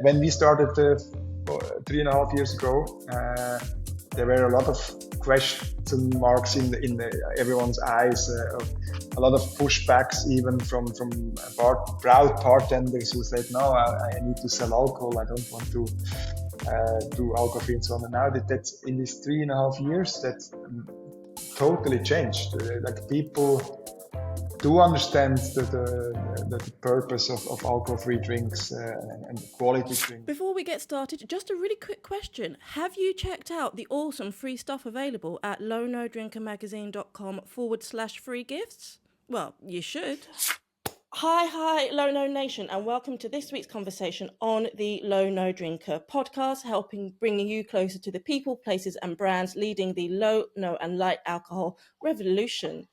When we started 3.5 years ago, there were a lot of question marks in everyone's eyes, a lot of pushbacks even from proud bartenders who said, no, I need to sell alcohol, I don't want to do alcohol-free and so on. And now that's in these 3.5 years, that's totally changed. Like people do understand the purpose of alcohol-free drinks and quality drinks. Before we get started, just a really quick question. Have you checked out the awesome free stuff available at lownodrinkermagazine.com/free gifts? Well, you should. Hi, Low No Nation, and welcome to this week's conversation on the Low No Drinker podcast, bringing you closer to the people, places and brands leading the low, no and light alcohol revolution.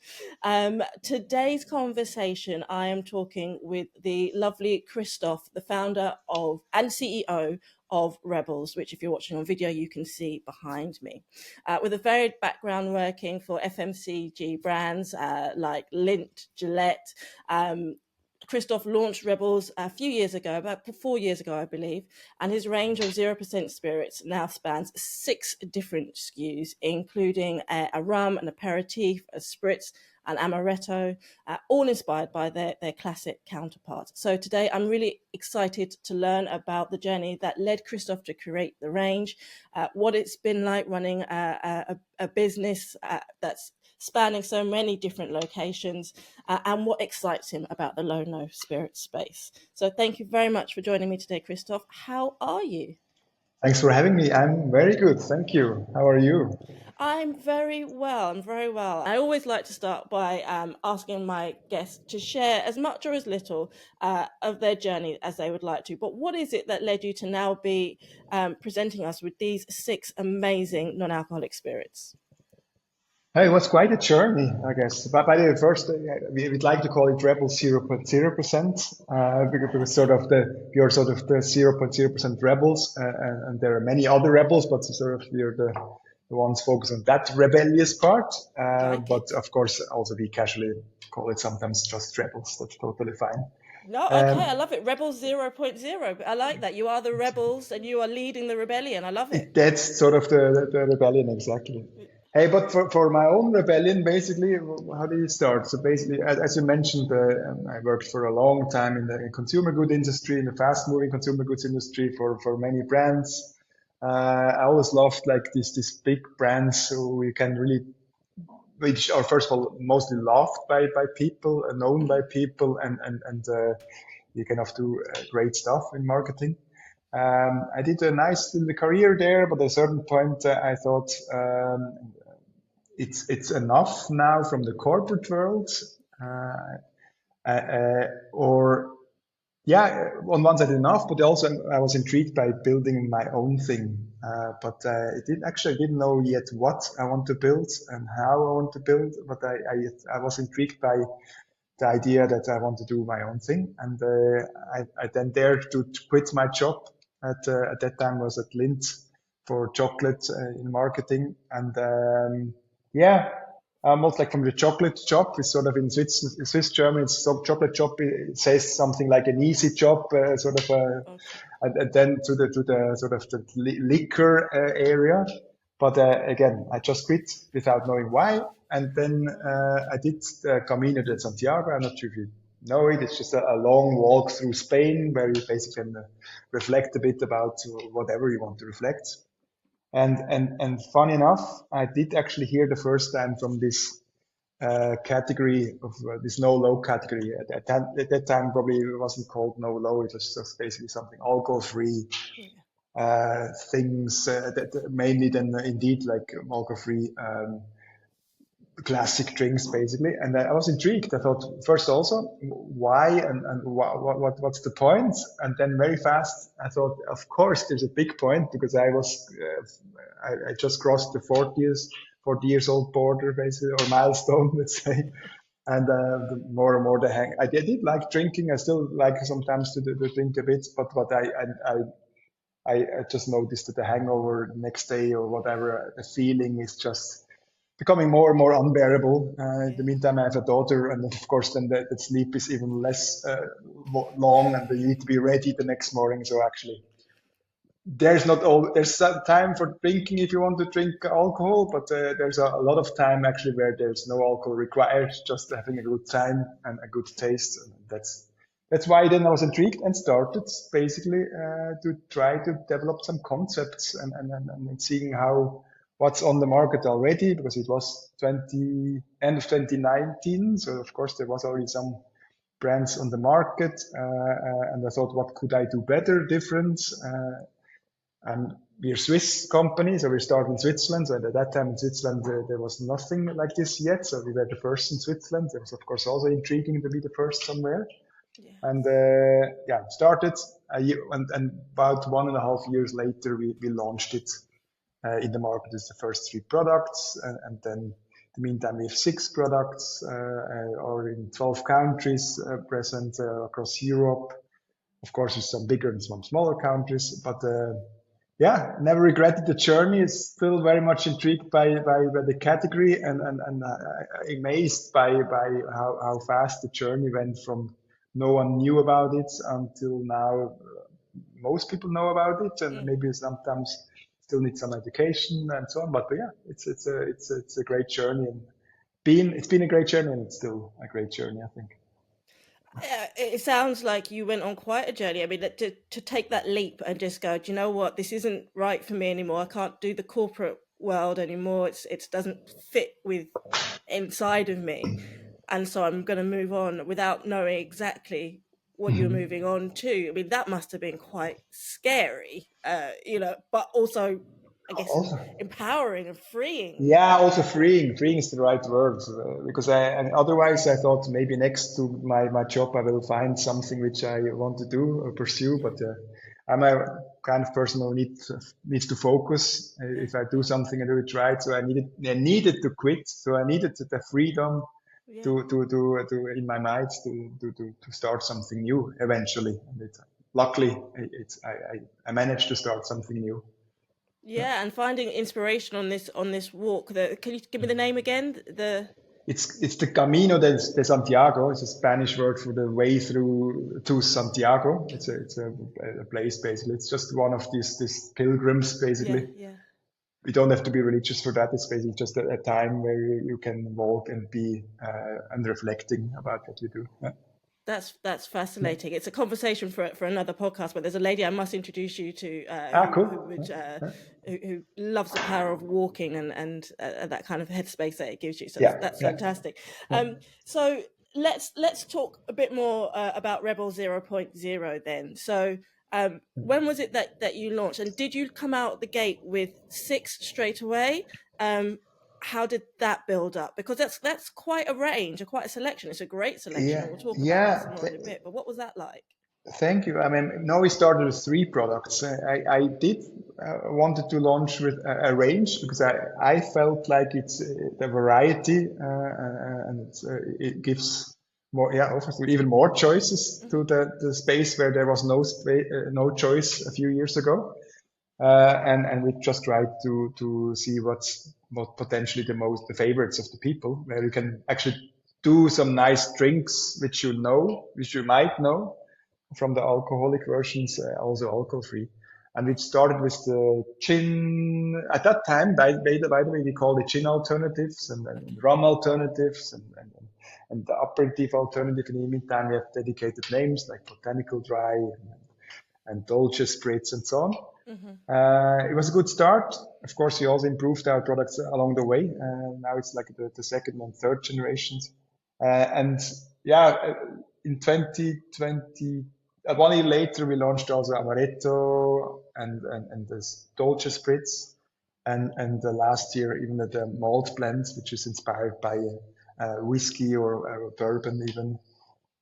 Today's conversation, I am talking with the lovely Christof, the founder of and CEO of Rebels, which if you're watching on video, you can see behind me. With a varied background working for FMCG brands like Lindt, Gillette, Christof launched Rebels a few years ago, about 4 years ago, I believe, and his range of 0% spirits now spans 6 different SKUs, including a rum, an aperitif, a spritz, an amaretto, all inspired by their classic counterparts. So today I'm really excited to learn about the journey that led Christof to create the range, what it's been like running a business that's spanning so many different locations, and what excites him about the low no spirit space. So thank you very much for joining me today, Christof. How are you? Thanks for having me. I'm very good, thank you. How are you? I'm very well. I always like to start by asking my guests to share as much or as little of their journey as they would like to. But what is it that led you to now be presenting us with these 6 amazing non-alcoholic spirits? It was quite a journey, I guess. But by the first, we'd like to call it Rebel 0.0%, because you're sort of the 0.0% rebels, and there are many other rebels, but sort of we're the ones focused on that rebellious part. But of course, also we casually call it sometimes just rebels. That's totally fine. No, okay, I love it. Rebels 0.0. I like that. You are the rebels and you are leading the rebellion. I love it. That's sort of the rebellion, exactly. Hey, but for my own rebellion, basically, how did it start? So basically, as you mentioned, I worked for a long time in the consumer good industry, in the fast-moving consumer goods industry for many brands. I always loved like these big brands who which are first of all mostly loved by people, known by people, and you can have do great stuff in marketing. I did a nice little career there, but at a certain point I thought it's enough now from the corporate world, on one side enough, but also I was intrigued by building my own thing. But I didn't know yet what I want to build and how I want to build, but I was intrigued by the idea that I want to do my own thing. And I then dared to quit my job at that time was at Lindt for chocolate in marketing. And almost like from the chocolate job, it's sort of in Swiss German, it's chocolate job. It says something like an easy job, and then to the sort of the liquor area. But again, I just quit without knowing why. And then I did Camino de Santiago. I'm not sure if you know it. It's just a long walk through Spain where you basically can reflect a bit about whatever you want to reflect. And funny enough, I did actually hear the first time from this category of this no-low category. At that time, probably it wasn't called no-low. It was just basically something alcohol-free things that mainly then indeed like alcohol-free classic drinks basically. And I was intrigued. I thought first also why and what's the point? And then very fast I thought of course there's a big point, because I just crossed the 40 years old border basically, or milestone, let's say. And the more and more I did like drinking. I still like sometimes to drink a bit, but I just noticed that the hangover the next day or whatever, the feeling is just becoming more and more unbearable. In the meantime, I have a daughter, and of course, then the sleep is even less long, and you need to be ready the next morning. So actually, there's some time for drinking if you want to drink alcohol, but there's a lot of time actually where there's no alcohol required, just having a good time and a good taste. And that's why then I was intrigued and started basically to try to develop some concepts and seeing what's on the market already, because it was end of 2019, so of course there was already some brands on the market, and I thought, what could I do better, different? And we're a Swiss company, so we started in Switzerland. And at that time in Switzerland, there was nothing like this yet. So we were the first in Switzerland. It was, of course, also intriguing to be the first somewhere. Yeah. And started a year, and about 1.5 years later, we launched it in the market as the first 3 products. And then in the meantime, we have 6 products, or in 12 countries present across Europe. Of course, with some bigger and some smaller countries, but never regretted the journey. It's still very much intrigued by the category and amazed by how fast the journey went from no one knew about it until now. Most people know about it, and maybe sometimes still need some education and so on. But yeah, it's a great journey, and it's been a great journey, and it's still a great journey, I think. It sounds like you went on quite a journey. I mean, to take that leap and just go, do you know what? This isn't right for me anymore. I can't do the corporate world anymore. It doesn't fit with inside of me. And so I'm going to move on without knowing exactly what you're moving on to. I mean, that must have been quite scary, but also, I guess, empowering and freeing. Yeah, also freeing. Freeing is the right word, because otherwise I thought maybe next to my job I will find something which I want to do or pursue. But I'm a kind of person who needs to focus. If I do something, I do it right. So I needed to quit. So I needed the freedom to in my mind to start something new eventually. And luckily, I managed to start something new. Yeah, and finding inspiration on this walk. Can you give me the name again? It's the Camino de Santiago. It's a Spanish word for the way through to Santiago. It's a place basically. It's just one of these pilgrims basically. Yeah. You don't have to be religious for that. It's basically just a time where you can walk and be and reflecting about what you do. Yeah. That's fascinating. It's a conversation for another podcast, but there's a lady I must introduce you to Cool. who loves the power of walking and that kind of headspace that it gives you. So that's fantastic. So let's talk a bit more about Rebel 0.0 then. So when was it that you launched, and did you come out the gate with 6 straight away? How did that build up? Because that's quite a range, quite a selection. It's a great selection. Yeah, We'll talk about this more in a bit. But what was that like? Thank you. I mean, now we started with 3 products. I did wanted to launch with a range because I felt like it's the variety and it gives more, offers even more choices to the space where there was no choice a few years ago. And we just tried to see what potentially the favorites of the people, where you can actually do some nice drinks which you might know from the alcoholic versions, also alcohol free. And we started with the gin. At that time, by the way, we called it gin alternatives and rum alternatives and the aperitif alternative. In the meantime, we have dedicated names like botanical dry and dolce spritz and so on. It was a good start. Of course, we also improved our products along the way. Now it's like the second and third generations. In 2020, 1 year later, we launched also Amaretto and this dolce spritz. And the last year, even the malt blends, which is inspired by whiskey or bourbon even.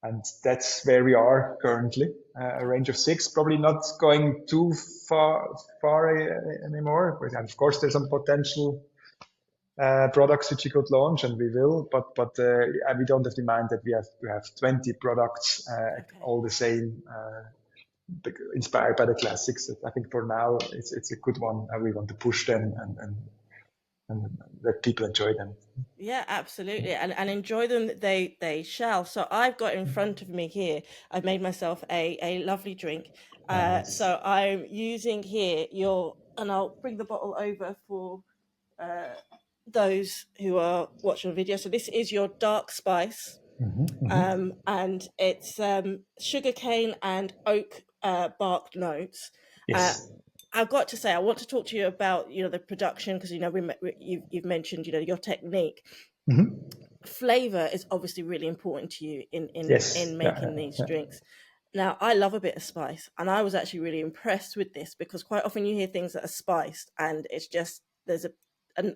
And that's where we are currently, a range of 6, probably not going too far anymore. But of course, there's some potential products which we could launch, and we will. But we don't have in mind that we have to have 20 products, all the same, inspired by the classics. I think for now it's a good one, and we want to push them and let people enjoy them. Yeah, absolutely. And enjoy them they shall. So I've got in front of me here, I've made myself a lovely drink. Nice. So I'm using here and I'll bring the bottle over for those who are watching the video. So this is your dark spice, and it's sugarcane and oak bark notes. Yes. I've got to say, I want to talk to you about the production, because you've mentioned your technique. Flavor is obviously really important to you Yes. in making these drinks. Now, I love a bit of spice, and I was actually really impressed with this, because quite often you hear things that are spiced and it's just there's a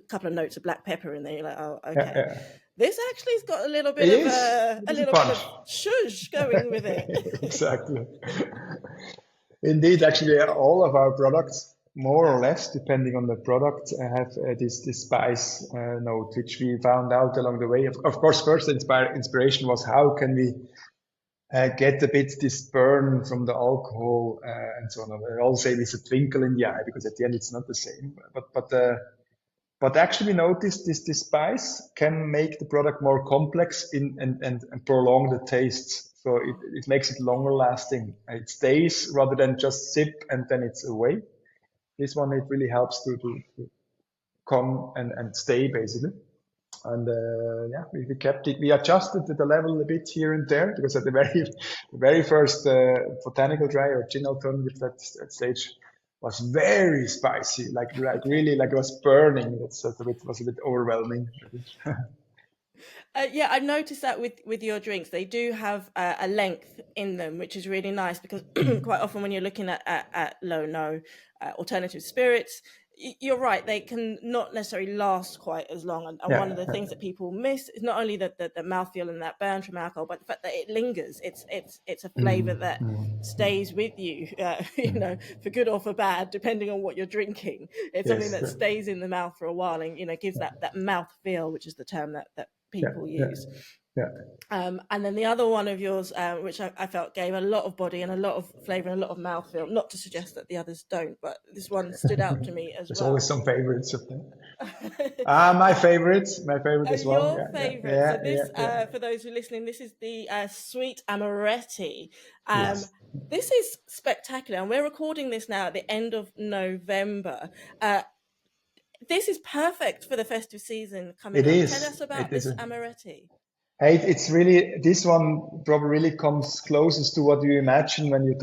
couple of notes of black pepper in there. You're like, oh, okay. This actually has got a little bit It of is. a little bit of shush going with it. Exactly. Indeed, actually, all of our products, more or less, depending on the product, have this spice note, which we found out along the way. Of course, first inspiration was how can we get a bit this burn from the alcohol and so on. I always say there's a twinkle in the eye, because at the end it's not the same. But actually, we noticed this spice can make the product more complex and prolong the taste. So it makes it longer lasting. It stays rather than just sip and then it's away. This one, it really helps to come and stay, basically. And yeah, we kept it. We adjusted the level a bit here and there, because at the very first botanical dry or gin alternative, that stage was very spicy, like really, like it was burning. Was a bit overwhelming. Yeah, I noticed that with your drinks, they do have a length in them, which is really nice, because quite often when you're looking at low alternative spirits, you're right, they can not necessarily last quite as long. And one of the things that people miss is not only the mouthfeel and that burn from alcohol, but the fact that it lingers. It's a flavor that stays with you, for good or for bad, depending on what you're drinking. It's something that stays in the mouth for a while, and gives that mouth feel, which is the term that people use. And then the other one of yours, which I felt gave a lot of body and a lot of flavor and a lot of mouthfeel, not to suggest that the others don't, but this one stood out to me as There's well. always some favorites of them. My favorite as well. Your favorite. So this, for those who are listening, this is the sweet Amaretti. This is spectacular, and we're recording this now at the end of November. This is perfect for the festive season coming up. Tell us about this Amaretti. Hey, it's really, this one probably really comes closest to what you imagine when you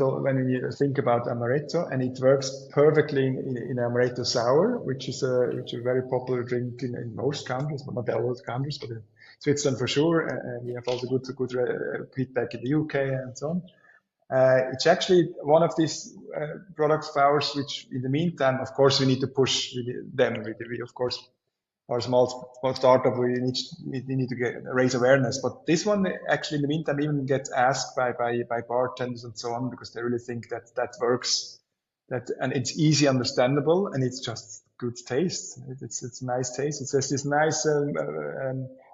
think about amaretto, and it works perfectly in amaretto sour, which is a very popular drink in most countries, but not all countries, but in Switzerland for sure. And we have also good feedback in the UK and so on. It's actually one of these products of ours, which in the meantime, of course, we need to push them. We of course, our small startup, we need to raise awareness. But this one actually in the meantime even gets asked by bartenders and so on, because they really think that works, and it's easy understandable, and it's just good taste. It's a nice taste. It has this nice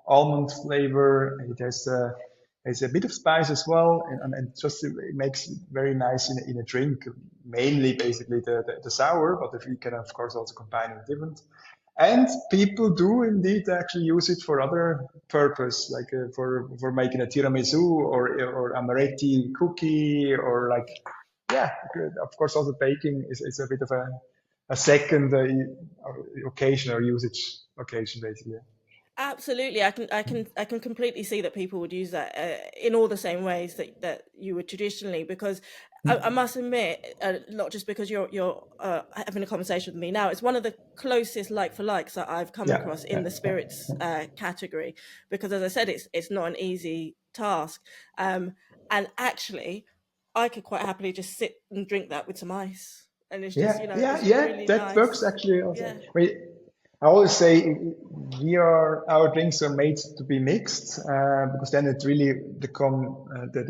almond flavor. It has a bit of spice as well, and just it makes it very nice in a drink. Mainly, basically the sour, but if you can of course also combine it with different. And people do indeed actually use it for other purpose, like for making a tiramisu or amaretti cookie, or like, of course also baking is a bit of a second occasion or usage occasion, basically. Absolutely, I can completely see that people would use that in all the same ways that you would traditionally, because I must admit, not just because you're having a conversation with me now, it's one of the closest like for likes that I've come across in the spirits category, because as I said, it's not an easy task, and actually, I could quite happily just sit and drink that with some ice, and it's just really that nice. Works actually also. I always say our drinks are made to be mixed, because then it really become they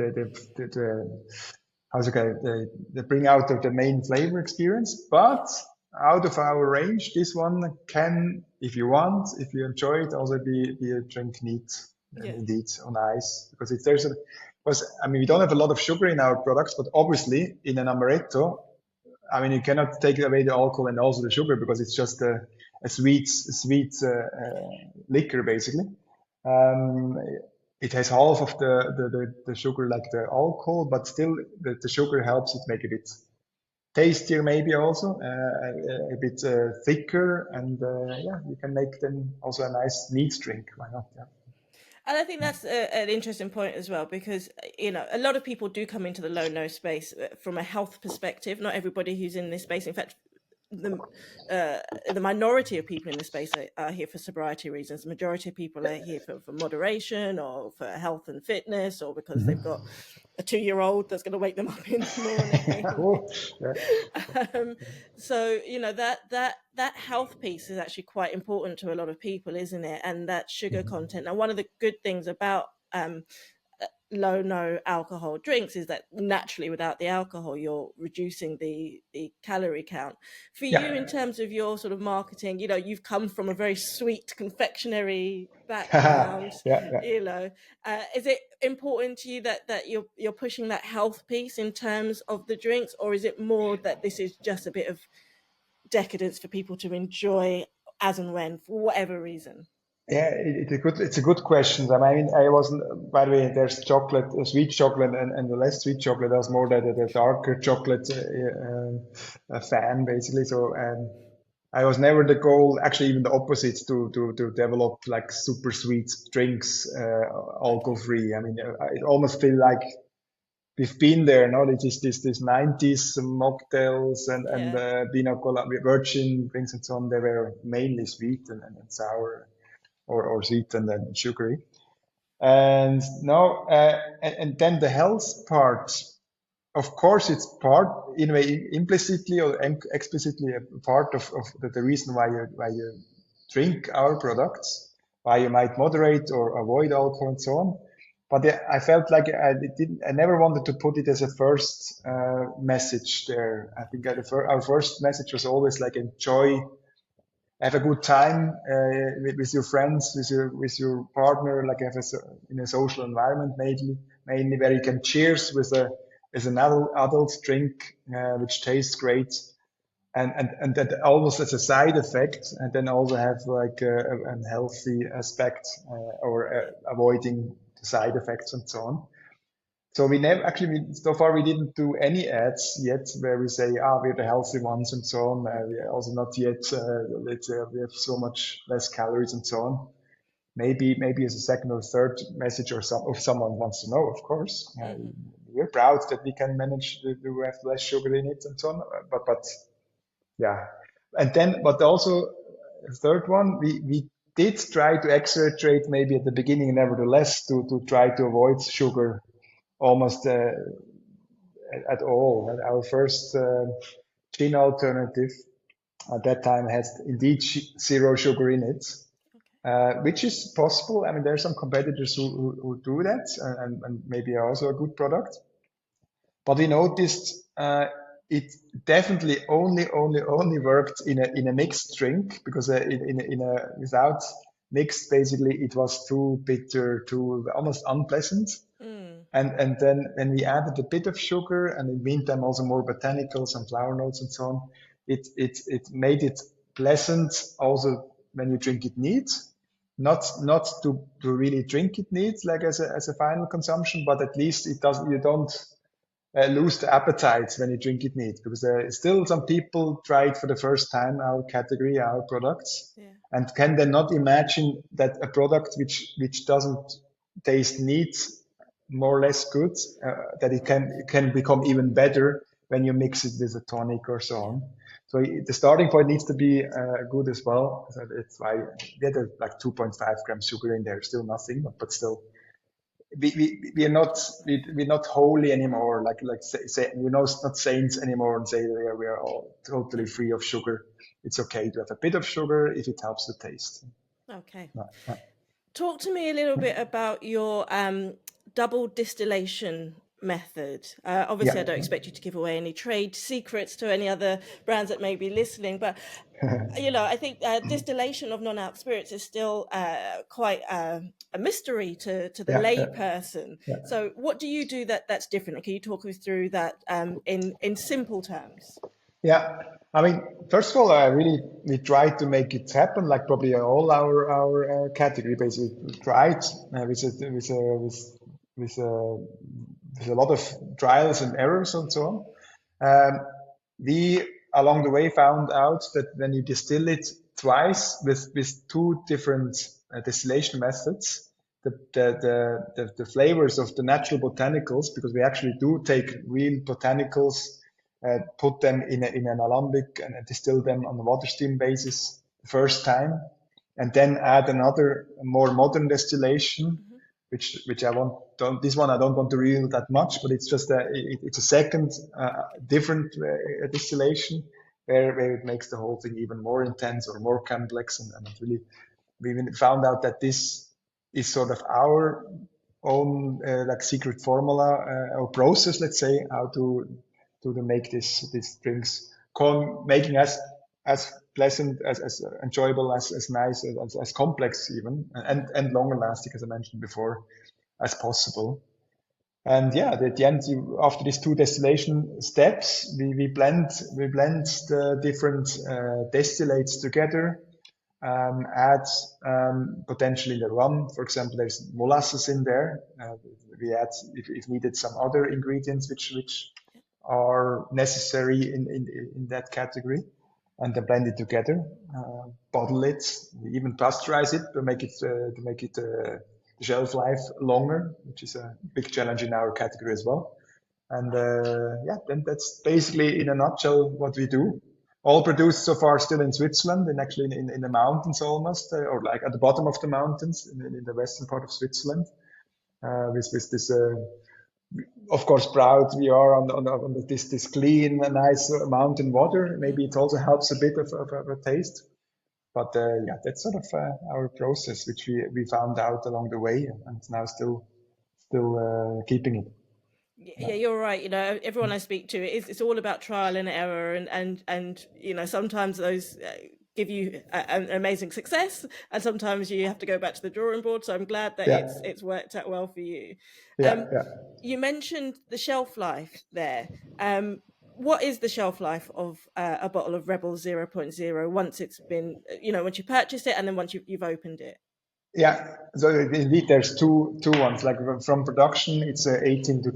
bring out the main flavor experience. But out of our range, this one can, if you enjoy it, also be a drink neat, indeed, on ice, because we don't have a lot of sugar in our products, but obviously in an amaretto, you cannot take away the alcohol and also the sugar, because it's just a sweet liquor, basically. It has half of the sugar like the alcohol, but still the sugar helps it make a bit tastier maybe also, a bit thicker, and yeah, you can make them also a nice neat drink. Why not? Yeah. And I think that's an interesting point as well, because a lot of people do come into the low no space from a health perspective. Not everybody who's in this space, in fact, the minority of people in the space are here for sobriety reasons. The majority of people are here for moderation or for health and fitness, or because they've got a 2-year-old that's going to wake them up in the morning. Oh, yeah. So that health piece is actually quite important to a lot of people, isn't it? And that sugar content. Now, one of the good things about low no alcohol drinks is that naturally without the alcohol you're reducing the calorie count. For you, in terms of your sort of marketing, you've come from a very sweet confectionery background. Yeah. Is it important to you that you're pushing that health piece in terms of the drinks, or is it more that this is just a bit of decadence for people to enjoy as and when, for whatever reason? Yeah, it's a good question. I mean, I wasn't, by the way, there's chocolate, sweet chocolate and the less sweet chocolate. I was more the darker chocolate fan, basically. So, I was never the goal, actually even the opposite, to develop like super sweet drinks, alcohol free. I mean, I almost feel like we've been there, no? It is this 90s mocktails and pina colada, virgin drinks and so on. They were mainly sweet and sour, or sweet and then sugary. And now, and then the health part, of course, it's part, in a way, implicitly or explicitly a part of the reason why you drink our products, why you might moderate or avoid alcohol and so on. But I felt like I never wanted to put it as a first message there. I think our first message was always like enjoy, have a good time with your friends, with your partner, like in a social environment, mainly where you can cheers with an adult drink which tastes great, and that almost as a side effect, and then also have like a healthy aspect or avoiding the side effects and so on. So we never actually, so far we didn't do any ads yet where we say, we're the healthy ones and so on. We are also not yet, let's say, we have so much less calories and so on. Maybe as a second or third message, or if someone wants to know, of course. We're proud that we can manage to have less sugar in it and so on. But yeah. And then, but also, the third one, we did try to exaggerate maybe at the beginning, nevertheless, to try to avoid sugar almost at all. Our first gin alternative at that time has indeed zero sugar in it, which is possible. I mean, there are some competitors who do that, and maybe are also a good product. But we noticed it definitely only worked in a mixed drink, because without mixed, basically it was too bitter, too almost unpleasant. And then when we added a bit of sugar, and in the meantime also more botanicals and flower notes and so on, it made it pleasant also when you drink it neat, not to really drink it neat like as a final consumption, but at least you don't lose the appetite when you drink it neat, because there is still some people try it for the first time, our category, our products, and can then not imagine that a product which doesn't taste neat, more or less good, that it can become even better when you mix it with a tonic or so on. So the starting point needs to be good as well. So it's why we had like 2.5 grams sugar in there, still nothing, but still. We're not holy anymore, say we're not saints anymore and say we are all totally free of sugar. It's okay to have a bit of sugar if it helps the taste. Okay. Talk to me a little bit about your double distillation method. Obviously, I don't expect you to give away any trade secrets to any other brands that may be listening, but I think distillation of non-alc spirits is still quite a mystery to the lay person. So what do you do that's different? Can you talk us through that in simple terms? Yeah, I mean, first of all, we try to make it happen, like probably all our category basically tried with a lot of trials and errors and so on. we along the way found out that when you distill it twice with two different distillation methods, the flavors of the natural botanicals, because we actually do take real botanicals, put them in an alembic and distill them on a water steam basis the first time, and then add another more modern distillation, which I don't this one I don't want to reveal that much, but it's just it's a second different distillation where it makes the whole thing even more intense or more complex, and really we found out that this is sort of our own like secret formula or process, let's say, how to make these drinks making as pleasant, as enjoyable, as nice, as complex even, and longer lasting, as I mentioned before, as possible. And yeah, at the end, after these two distillation steps, we blend the different distillates together, add potentially the rum. For example, there's molasses in there. We add, if needed, some other ingredients which are necessary in that category, and then blend it together, bottle it, even pasteurize it to make it the shelf life longer, which is a big challenge in our category as well. And yeah, then that's basically in a nutshell what we do. All produced so far still in Switzerland, and actually in the mountains almost, or like at the bottom of the mountains in the western part of Switzerland, with this. Of course, proud we are on this clean, nice mountain water. Maybe it also helps a bit of a taste. But yeah, that's sort of our process, which we found out along the way, and now still keeping it. Yeah, you're right. Everyone I speak to, it's all about trial and error, and sometimes those give you an amazing success, and sometimes you have to go back to the drawing board. So I'm glad that it's worked out well for you. You mentioned the shelf life there. What is the shelf life of a bottle of Rebel 0.0 once it's been, once you purchase it and then once you've opened it? Yeah, so indeed there's two ones. Like from production, it's 18 to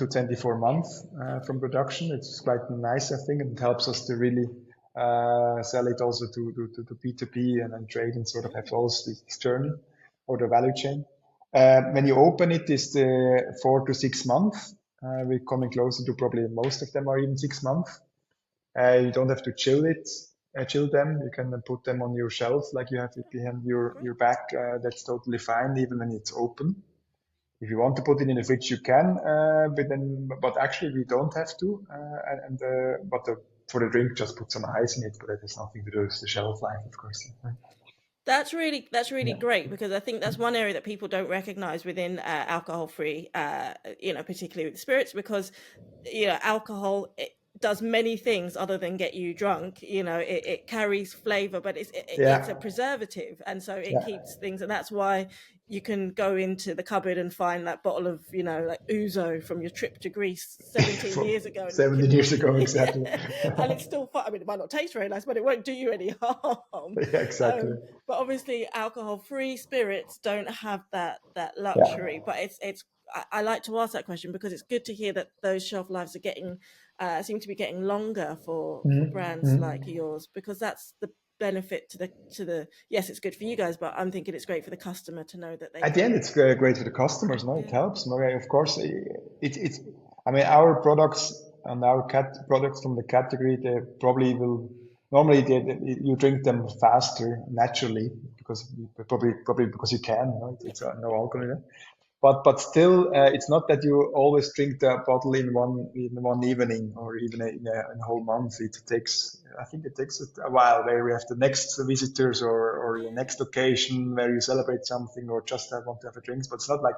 24 months from production. It's quite nice, I think, and it helps us to really sell it also to P2P and trade, and sort of have also this journey or the value chain. When you open it, it's 4 to 6 months. We're coming closer to probably most of them are even 6 months. You don't have to chill them. You can put them on your shelf like you have it behind your back. That's totally fine, even when it's open. If you want to put it in the fridge, you can, but actually we don't have to. For the drink, just put some ice in it, but that has nothing to do with the shelf life, of course. That's really great, because I think that's one area that people don't recognize within alcohol-free, particularly with spirits, because alcohol does many things other than get you drunk. It carries flavor, but it's a preservative, and so it keeps things, and that's why you can go into the cupboard and find that bottle of like ouzo from your trip to Greece 17 years ago. 17 years ago, exactly. And it's still fun. I mean, it might not taste very nice, but it won't do you any harm. Yeah, exactly. But obviously, alcohol-free spirits don't have that luxury. But it's I like to ask that question because it's good to hear that those shelf lives are getting seem to be getting longer for brands like yours, because that's the benefit to the yes, it's good for you guys, but I'm thinking it's great for the customer to know that they at the end it's great for the customers. No, it helps. No, of course, it's I mean, our products and our products from the category, they probably will normally you drink them faster naturally because probably because you can. It's no alcohol in it. But still, it's not that you always drink the bottle in one evening or even in a whole month. I think it takes a while, where we have the next visitors or the next occasion where you celebrate something or just want to have a drink. But it's not like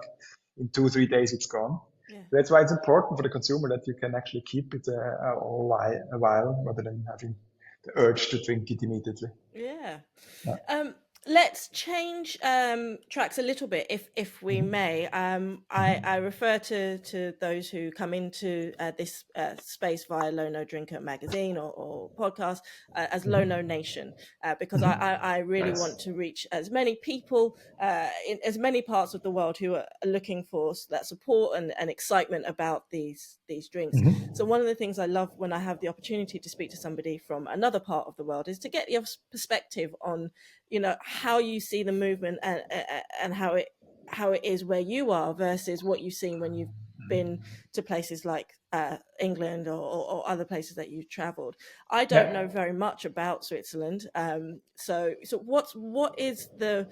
in 2-3 days it's gone. Yeah. That's why it's important for the consumer that you can actually keep it a while rather than having the urge to drink it immediately. Yeah. Let's change tracks a little bit, if we may. I refer to those who come into this space via Low No Drinker magazine or podcast as Low No Nation, because I really want Nice. to reach as many people in as many parts of the world who are looking for that support and excitement about these drinks. So one of the things I love when I have the opportunity to speak to somebody from another part of the world is to get your perspective on, how you see the movement and how it is where you are versus what you've seen when you've been to places like England or other places that you've traveled. I don't know Yeah. very much about Switzerland, so what is the,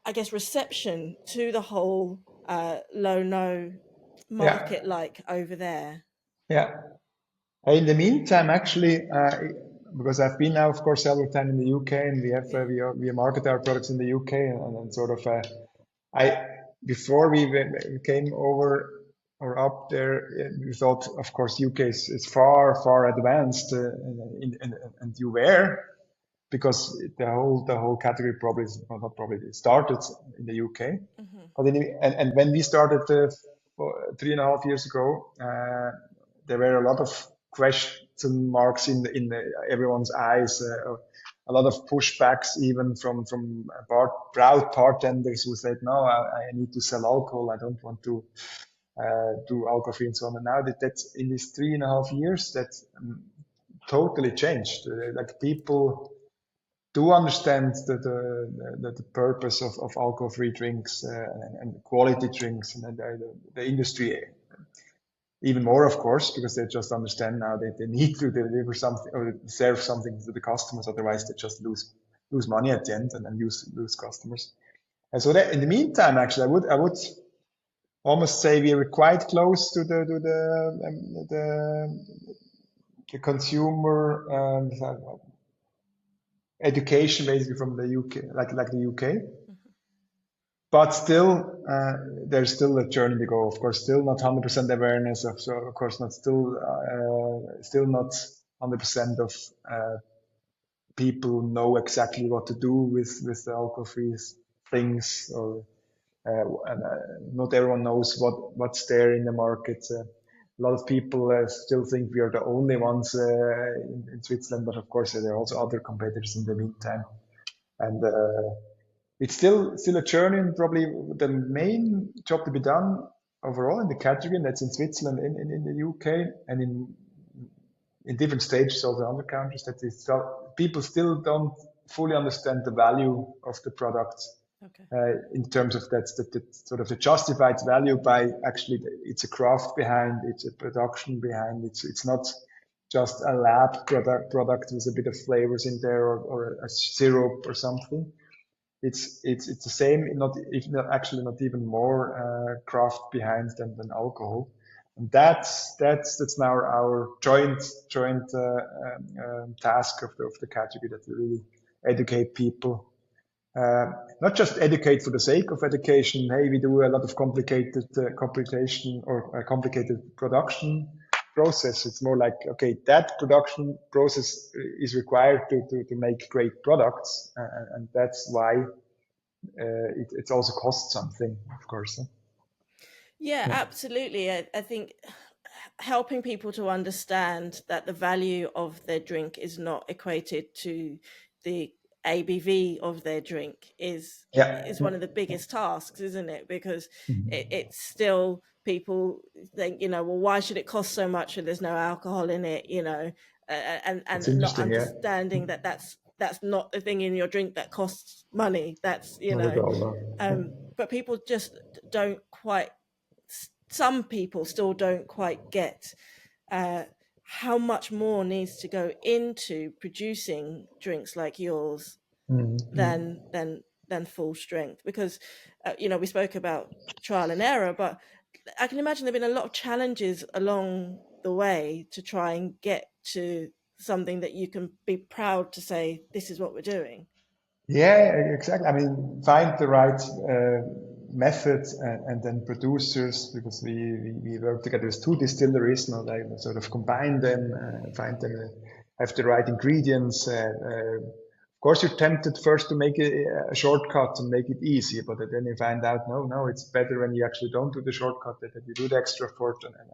I guess, reception to the whole low no Yeah. market like over there? Yeah. In the meantime, actually, because I've been now, of course, several times in the UK, and Yeah. we market our products in the UK, and sort of I before we came over or up there, we thought, of course, UK is far advanced, and you were, because the whole category probably not probably it started in the UK. Hmm. But and when we started 3.5 years ago, there were a lot of question marks in everyone's eyes, a lot of pushbacks, even from proud bartenders who said, "No, I need to sell alcohol. I don't want to do alcohol free and so on." And now that's in these 3.5 years, that totally changed. Like people do understand the purpose of alcohol-free drinks and quality drinks, and the industry even more, of course, because they just understand now that they need to deliver something or serve something to the customers. Otherwise, they just lose money at the end and lose customers. And so that in the meantime, actually, I would almost say we were quite close to the consumer education, basically, from the UK, like the UK. But still, there's still a journey to go. Of course, still not 100% awareness of, so of course not still not 100% of people know exactly what to do with the alcohol-free things, or and, not everyone knows what's there in the market. A lot of people still think we are the only ones in Switzerland, but of course there are also other competitors in the meantime. And it's still a journey, and probably the main job to be done overall in the category, and that's in Switzerland, in the UK, and in different stages also in other countries, that is, people still don't fully understand the value of the products, Okay. in terms of that sort of the justified value by actually it's a craft behind, it's a production behind, it's not just a lab product with a bit of flavors in there, or a syrup or something. It's the same, not if not actually not even more craft behind than alcohol, and that's now our joint task of the category, that we really educate people. Not just educate for the sake of education. Hey, we do a lot of complication or complicated production process. It's more like, okay, that production process is required to make great products, and that's why it also costs something, of course. Yeah, Yeah. absolutely. I think helping people to understand that the value of their drink is not equated to the ABV of their drink Yeah. is Yeah. one of the biggest tasks, isn't it? Because Mhm. it's still, people think, well, why should it cost so much if there's no alcohol in it? That's And not interesting. Yeah. understanding that that's not the thing in your drink that costs money. That's Not at all. No. but people just don't quite, some people still don't quite get uh, how much more needs to go into producing drinks like yours Mhm. than full strength. Because we spoke about trial and error, but I can imagine there've been a lot of challenges along the way to try and get to something that you can be proud to say, this is what we're doing. Yeah, exactly. I mean, find the right method, and then producers, because we work together with two distilleries, now they sort of combine them, find them, have the right ingredients, Of course, you're tempted first to make a shortcut and make it easy, but then you find out, no, it's better when you actually don't do the shortcut, that you do the extra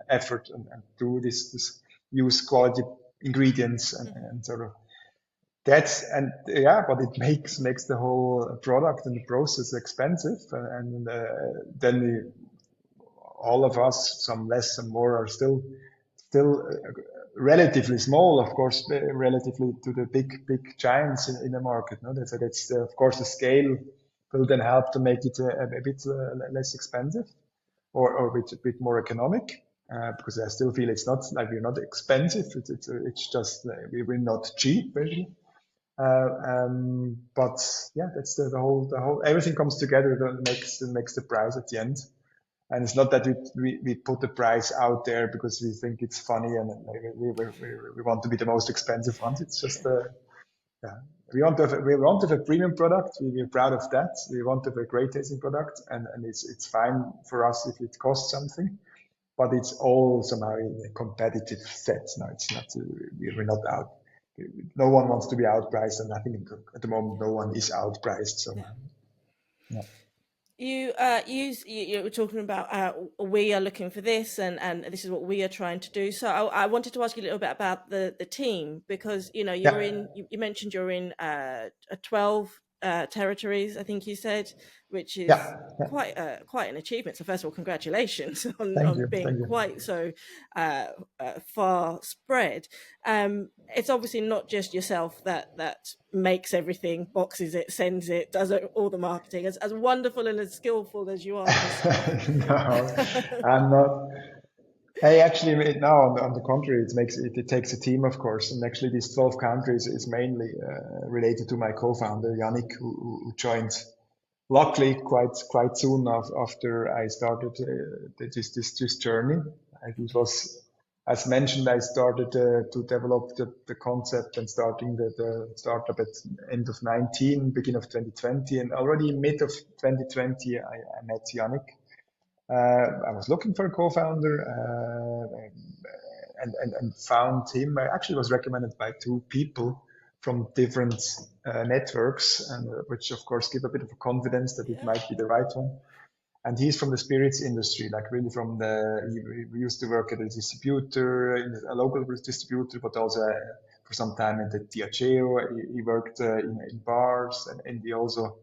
effort and do this use quality ingredients and sort of but it makes the whole product and the process expensive, and then all of us, some less, some more, are still relatively small, of course, relatively to the big giants in the market. No, that's of course the scale will then help to make it a bit less expensive or a bit more economic. Because I still feel it's not like we're not expensive. It's just we're not cheap, basically. But yeah, that's the whole everything comes together that makes the price at the end. And it's not that we put the price out there because we think it's funny and we want to be the most expensive ones. It's just yeah, we want to have a premium product. We're proud of that. We want to have a great tasting product, and it's fine for us if it costs something, but it's all somehow in a competitive set. No, it's not. We're not out. No one wants to be outpriced, and I think at the moment no one is outpriced. So yeah. You were talking about we are looking for this, and this is what we are trying to do. So I wanted to ask you a little bit about the team, because you mentioned you're in 12 territories, I think you said, which is quite an achievement. So first of all, congratulations on being quite so far spread. It's obviously not just yourself that makes everything, boxes it, sends it, does all the marketing. As wonderful and as skillful as you are, Christof. No, I'm not. Hey, actually, now on the contrary, it takes a team, of course. And actually, these 12 countries is mainly related to my co-founder Yannick, who joined, luckily, quite soon after I started this journey. It was, as mentioned, I started to develop the concept and starting the startup at end of 19, beginning of 2020, and already mid of 2020, I met Yannick. I was looking for a co-founder and found him. I actually was recommended by two people from different networks, and which of course give a bit of a confidence that it might be the right one. And he's from the spirits industry, like really from he used to work at a distributor, a local distributor, but also for some time at the Diageo. He worked in bars, and he also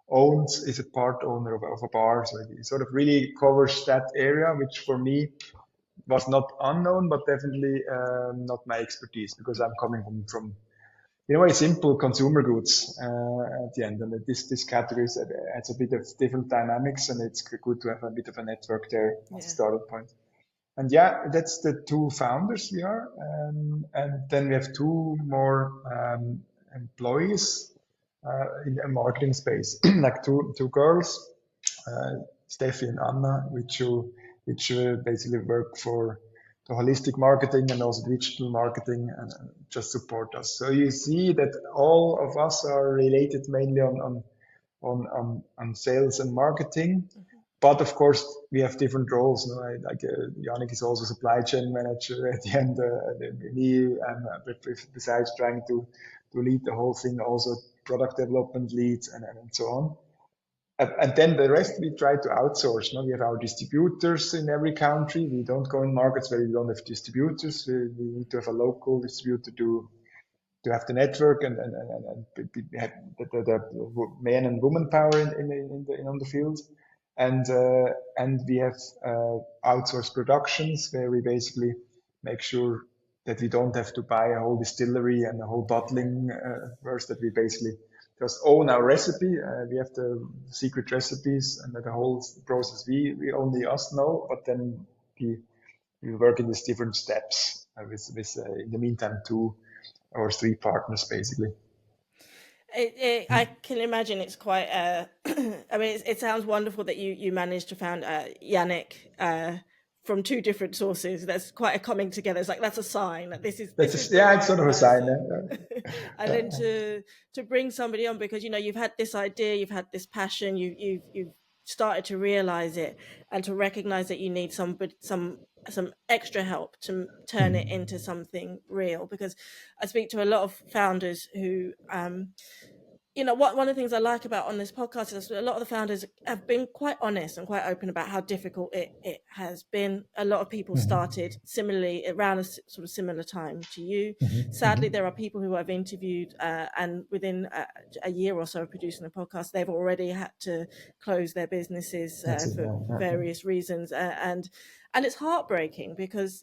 is a part owner of a bar. So he sort of really covers that area, which for me was not unknown, but definitely not my expertise, because I'm coming from very simple consumer goods at the end. And this category has a bit of different dynamics, and it's good to have a bit of a network there as a starting point. And yeah, that's the two founders we are. And then we have two more employees in a marketing space, like two girls, Steffi and Anna, which basically work for the holistic marketing and also digital marketing and just support us. So you see that all of us are related mainly on sales and marketing. But of course, we have different roles. Like Yannick is also supply chain manager at the end. Me, besides trying to lead the whole thing, also product development leads and so on. And then the rest we try to outsource. We have our distributors in every country. We don't go in markets where we don't have distributors. We need to have a local distributor to have the network and have the man and woman power on the field. And we have outsourced productions where we basically make sure that we don't have to buy a whole distillery and a whole bottling first, that we basically just own our recipe. We have the secret recipes and the whole process we only us know, but then we work in these different steps with in the meantime 2 or 3 partners basically. I can imagine it's quite. I mean, it sounds wonderful that you managed to found Yannick from 2 different sources. That's quite a coming together. It's like that's a sign that this is it's sort of a sign. And then to bring somebody on, because you've had this idea, you've had this passion, you've started to realize it and to recognize that you need some extra help to turn it into something real. Because I speak to a lot of founders who one of the things I like about on this podcast is a lot of the founders have been quite honest and quite open about how difficult it has been. A lot of people started similarly around a sort of similar time to you. Sadly, there are people who I've interviewed and within a year or so of producing the podcast, they've already had to close their businesses for various reasons. And it's heartbreaking because,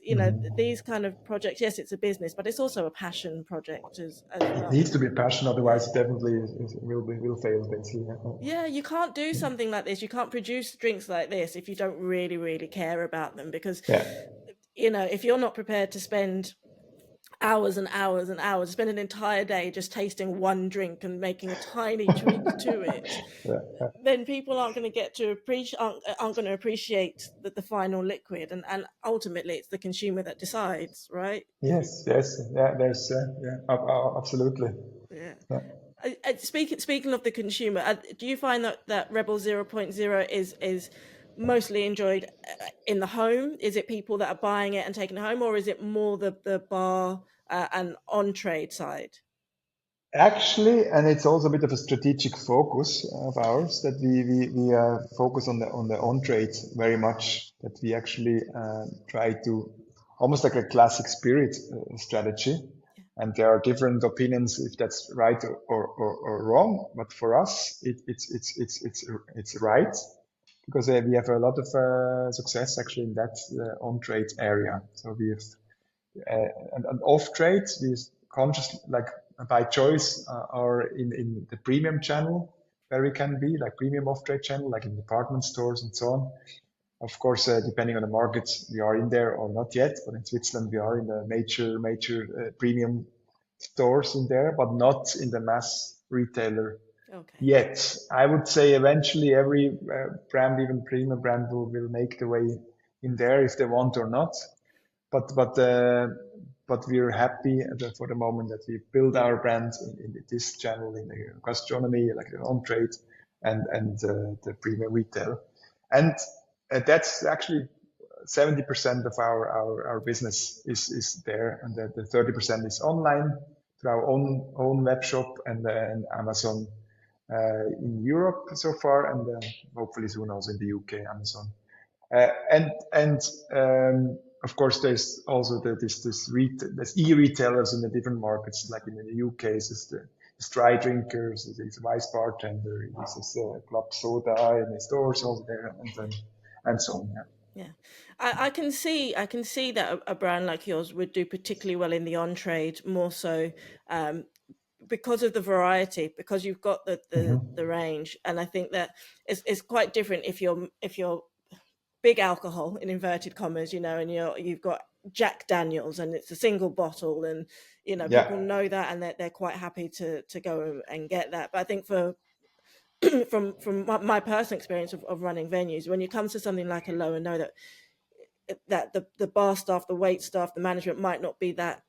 these kind of projects, yes, it's a business, but it's also a passion project as well. It needs to be a passion, otherwise it definitely will fail, basically. Yeah, you can't do something like this. You can't produce drinks like this if you don't really, really care about them. Because, if you're not prepared to spend hours and hours and hours, spend an entire day just tasting one drink and making a tiny tweak to it, then people aren't going to get to aren't going to appreciate the final liquid, and ultimately it's the consumer that decides, right? Yes, there's absolutely. Speaking of the consumer, do you find that Rebel 0.0 is mostly enjoyed in the home? Is it people that are buying it and taking it home, or is it more the bar and on-trade side? Actually, and it's also a bit of a strategic focus of ours, that we focus on the on-trade very much, that we actually try to almost like a classic spirit strategy. And there are different opinions if that's right or wrong, but for us it's right, because we have a lot of success actually in that on-trade area. So we have and off-trade, we consciously, like by choice, are in the premium channel where we can be, like premium off-trade channel, like in department stores and so on. Of course, depending on the markets, we are in there or not yet, but in Switzerland we are in the major premium stores in there, but not in the mass retailer yet. I would say eventually every brand, even premium brand, will make the way in there if they want or not. But we're happy for the moment that we build our brand in this channel, in the gastronomy, like the on-trade and the premium retail. And that's actually 70% of our business is there, and the 30% is online through our own web shop and Amazon in Europe so far, and hopefully soon also in the UK, Amazon. Of course, there's also there's e-retailers in the different markets, like in the UK, it's the dry drinkers, it's Vice Bartender, it's Club Soda in the stores over there, and so on. Yeah, I can see that a brand like yours would do particularly well in the on-trade, more so because of the variety, because you've got the range, and I think that it's quite different if you're big alcohol in inverted commas, and you've got Jack Daniels and it's a single bottle, and people know that, and they're quite happy to go and get that. But I think from my personal experience of running venues, when it comes to something like a low and know that the bar staff, the wait staff, the management might not be that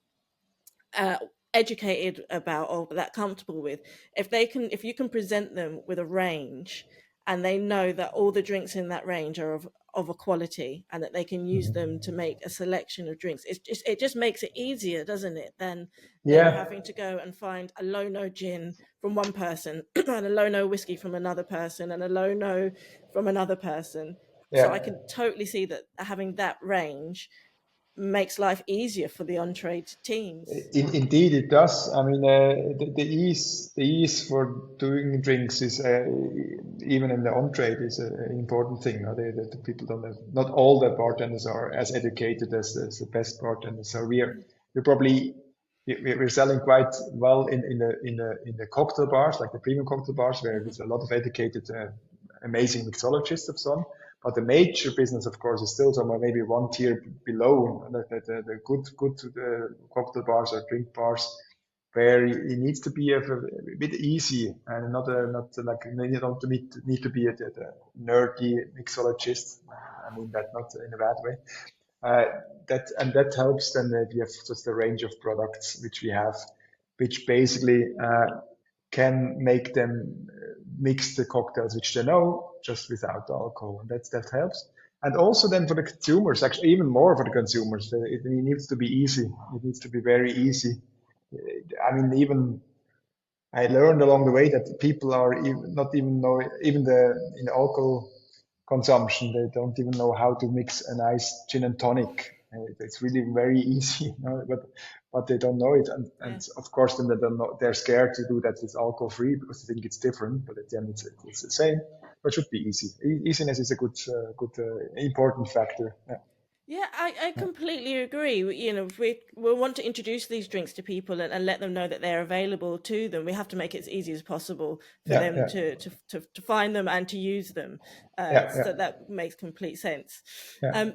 educated about or that comfortable with, if you can present them with a range and they know that all the drinks in that range are of a quality and that they can use them to make a selection of drinks, it just makes it easier, doesn't it, than having to go and find a low-no gin from one person and a low-no whiskey from another person and a low-no from another person. So I can totally see that having that range makes life easier for the on-trade teams. Indeed, it does. I mean, the ease for doing drinks is even in the on-trade is an important thing. The people don't have, not all the bartenders are as educated as the best bartenders. So we're selling quite well in the cocktail bars, like the premium cocktail bars, where there's a lot of educated, amazing mixologists and so on. But the major business, of course, is still somewhere maybe one tier below the good cocktail bars or drink bars, where it needs to be a bit easy and not like you don't need to be a nerdy mixologist. I mean that not in a bad way. That helps. Then we have just a range of products which we have, which basically can make them mix the cocktails which they know just without alcohol, and that helps. And also then for the consumers, actually even more for the consumers, it needs to be easy. It needs to be very easy. I mean, even I learned along the way that people are not even know, even in alcohol consumption, they don't even know how to mix a nice gin and tonic. It's really very easy, but they don't know it. And of course, then they don't know, they're scared to do that with alcohol free because they think it's different, but at the end it's the same. But it should be easy. Easiness is a good, important factor. Yeah. Yeah, I completely agree. We want to introduce these drinks to people and let them know that they're available to them. We have to make it as easy as possible for Yeah, them yeah, to find them and to use them. yeah, So that makes complete sense. yeah.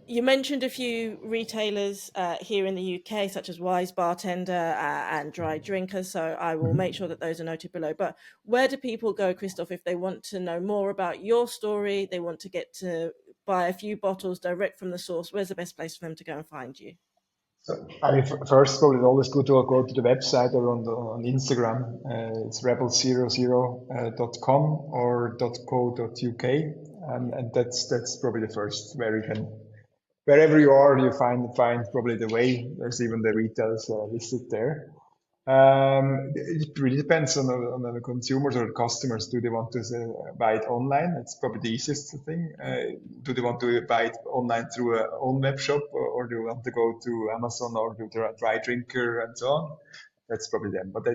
You mentioned a few retailers here in the UK, such as Wise Bartender and Dry Drinker, so I will make sure that those are noted below. But where do people go, Christof, if they want to know more about your story, they want to get to buy a few bottles direct from the source? Where's the best place for them to go and find you? So, I mean, first of all, it's always good to go to the website or on Instagram. It's rebel00.com or .co.uk, and that's probably the first where you can, wherever you are, you find probably the way. There's even the retails listed there. It really depends on the consumers or the customers. Do they want to buy it online? It's probably the easiest thing. Do they want to buy it online through a own web shop, or do they want to go to Amazon or to the Dry Drinker and so on? That's probably them. But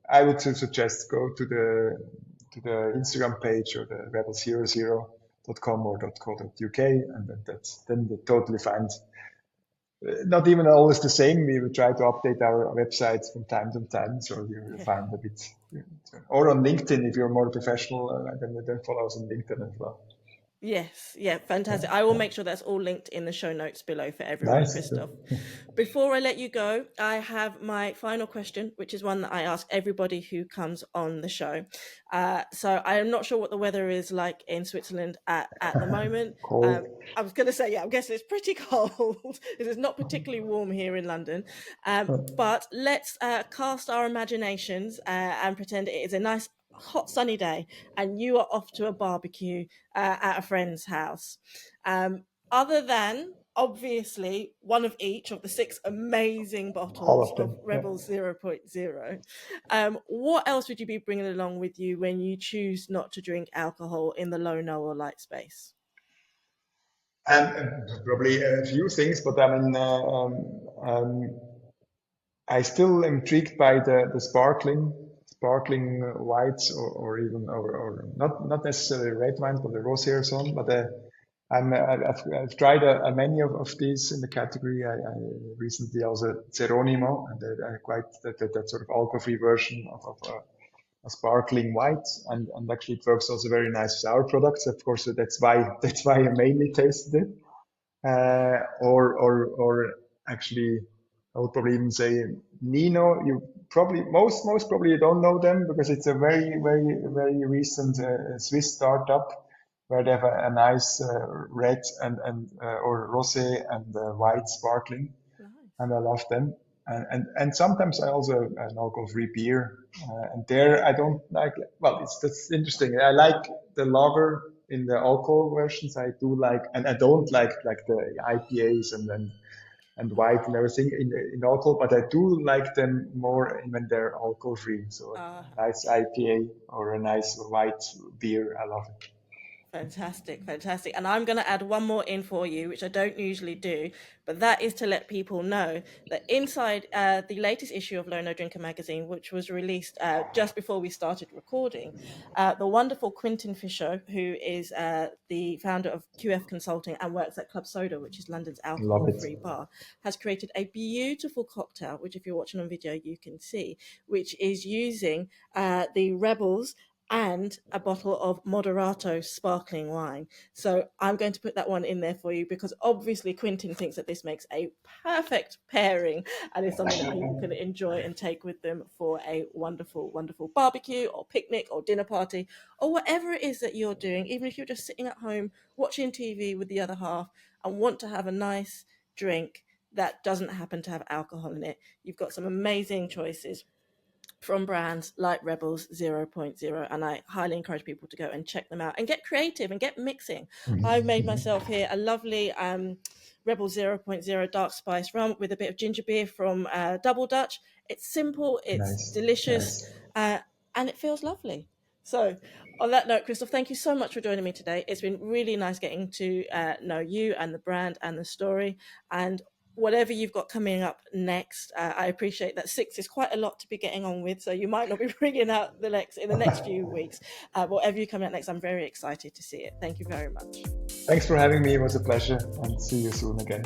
I would suggest go to the Instagram page or the rebel00.com or .co.uk, and then they totally find. Not even always the same. We will try to update our websites from time to time, so you'll find a bit. Or on LinkedIn, if you're more professional, then follow us on LinkedIn as well. Yes, yeah, fantastic. I will make sure that's all linked in the show notes below for everyone, Nice. Christof. Before I let you go, I have my final question, which is one that I ask everybody who comes on the show. So I am not sure what the weather is like in Switzerland at the moment. Cold. I was going to say, I'm guessing it's pretty cold. It is not particularly warm here in London. But let's cast our imaginations and pretend it is a nice hot sunny day and you are off to a barbecue at a friend's house. Other than obviously one of each of the 6 amazing bottles of Rebel 0.0, what else would you be bringing along with you when you choose not to drink alcohol in the low, no or light space? Probably a few things, but I mean, I still am intrigued by the sparkling whites or even or not necessarily red wines, but the rosé or so on. But I've tried many of these in the category. I recently also Geronimo, and I quite that sort of alcohol-free version of a sparkling white, and actually it works also very nice with our products. Of course, that's why I mainly tasted it. Or actually, I would probably even say Nino. You probably most probably you don't know them because it's a very recent Swiss startup where they have a nice red and or rosé and white sparkling, and I love them. And sometimes I also an alcohol-free beer, and there I don't like. Well, that's interesting. I like the lager in the alcohol versions. I do like, and I don't like the IPAs and white and everything in alcohol, but I do like them more when they're alcohol-free. So a nice IPA or a nice white beer, I love it. Fantastic. And I'm going to add one more in for you, which I don't usually do, but that is to let people know that inside the latest issue of Low No Drinker magazine, which was released just before we started recording, the wonderful Quentin Fisher, who is the founder of QF Consulting and works at Club Soda, which is London's alcohol-free bar, has created a beautiful cocktail, which if you're watching on video, you can see, which is using the Rebels and a bottle of Moderato sparkling wine. So I'm going to put that one in there for you because obviously Quentin thinks that this makes a perfect pairing and is something that people can enjoy and take with them for a wonderful, wonderful barbecue or picnic or dinner party or whatever it is that you're doing, even if you're just sitting at home watching TV with the other half and want to have a nice drink that doesn't happen to have alcohol in it. You've got some amazing choices from brands like Rebels 0.0, and I highly encourage people to go and check them out and get creative and get mixing. I've made myself here a lovely Rebel 0.0 dark spice rum with a bit of ginger beer from Double Dutch. It's simple, it's Nice. delicious, Nice. and it feels lovely. So on that note, Christof, thank you so much for joining me today. It's been really nice getting to know you and the brand and the story, and whatever you've got coming up next. I appreciate that 6 is quite a lot to be getting on with, so you might not be bringing out in the next few weeks. Whatever you come out next, I'm very excited to see it. Thank you very much. Thanks for having me. It was a pleasure, and see you soon again.